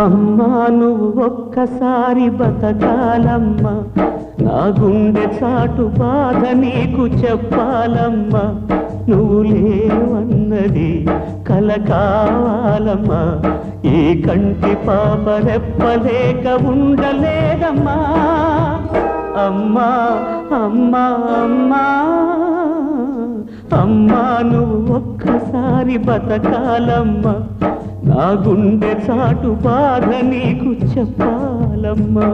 అమ్మా నువ్వు ఒక్కసారి బతకాలమ్మా, నా గుండె చాటు బాధ నీకు చెప్పాలమ్మా. నువ్వు లేవన్నది కల కావాలమ్మా, ఈ కంటి పాప రెప్పలేక ఉండలేదమ్మా. అమ్మా అమ్మా అమ్మా అమ్మా నువ్వు ఒక్కసారి బతకాలమ్మా, నా గుండె చాటు బాధ నీకు చెప్పాలమ్మా.